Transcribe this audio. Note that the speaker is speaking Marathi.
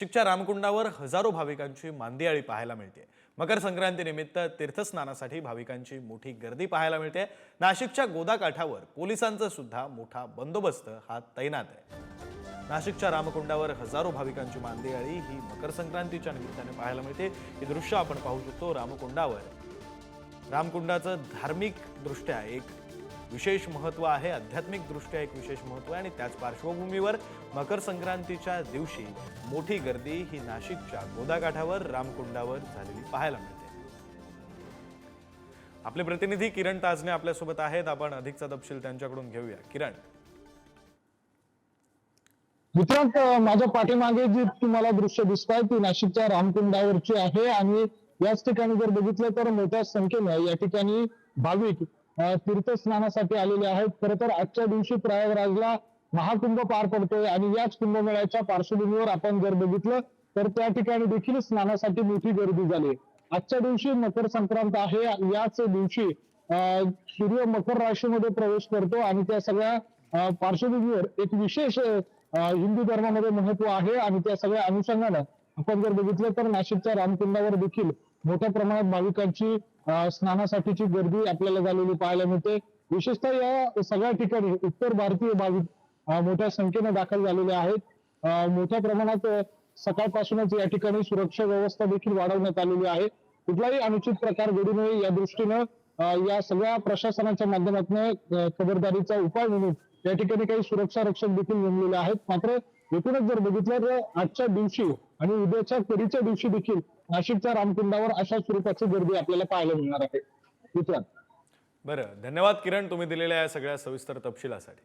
नाशिकच्या रामकुंडावर हजारो भाविकांची मांदियाळी पाहायला मिळते। मकर संक्रांतीनिमित्त तीर्थस्नानासाठी भाविकांची मोठी गर्दी पाहायला मिळते। नाशिकच्या गोदाकाठावर पोलिसांचा सुद्धा मोठा बंदोबस्त हा तैनात आहे। नाशिकच्या रामकुंडावर हजारो भाविकांची मांदियाळी ही मकर संक्रांतीच्या निमित्ताने पाहायला मिळते। हे दृश्य आपण पाहू शकतो। रामकुंडाचं धार्मिक दृष्ट्या एक विशेष महत्त्व आहे, आध्यात्मिक दृष्ट्या एक विशेष महत्त्व आहे आणि त्याच पार्श्वभूमीवर मकर संक्रांतीच्या दिवशी मोठी गर्दी ही नाशिकच्या गोदाकाठावर रामकुंडावर झालेली पाहायला मिळते। आपले प्रतिनिधी किरण ताजने आपल्या सोबत आहेत। आपण अधिकचा तपशील त्यांच्याकडून घेऊया। किरण, मित्रांनो, माझ्या पाठीमागे जी तुम्हाला दृश्य दिसताय ती नाशिकच्या रामकुंडावरची आहे आणि याच ठिकाणी जर बघितलं तर मोठ्या संख्येने या ठिकाणी भाविक तीर्थस्नानासाठी आलेले आहेत। खरं तर आजच्या दिवशी प्रयागराजला महाकुंभ पार पडतोय आणि याच कुंभमेळ्याच्या पार्श्वभूमीवर आपण जर बघितलं तर त्या ठिकाणी देखील स्नानासाठी मोठी गर्दी झाली। आजच्या दिवशी मकर संक्रांत आहे। याच दिवशी सूर्य मकर राशीमध्ये प्रवेश करतो आणि त्या सगळ्या पार्श्वभूमीवर एक विशेष हिंदू धर्मामध्ये महत्व आहे आणि त्या सगळ्या अनुषंगानं आपण जर बघितलं तर नाशिकच्या रामकुंडावर देखील मोठ्या प्रमाणात भाविकांची स्नानासाठीची गर्दी आपल्याला झालेली पाहायला मिळते। विशेषतः या सगळ्या ठिकाणी उत्तर भारतीय भाविक मोठ्या संख्येने दाखल झालेले आहेत। मोठ्या प्रमाणात सकाळपासूनच या ठिकाणी सुरक्षा व्यवस्था देखील वाढवण्यात आलेली आहे। कुठलाही अनुचित प्रकार घडू नये या दृष्टीनं या सगळ्या प्रशासनाच्या माध्यमातून खबरदारीचा उपाय म्हणून या ठिकाणी काही सुरक्षा रक्षक देखील नेमलेले आहेत। मात्र एकूणच जर बघितलं तर आजच्या दिवशी आणि उद्याच्या करीच्या दिवशी देखील नाशिकच्या रामकुंडावर अशा स्वरूपाची गर्दी आपल्याला पाहायला मिळणार आहे। मित्रांनो, बरं, धन्यवाद किरण, तुम्ही दिलेल्या या सगळ्या सविस्तर तपशिलासाठी।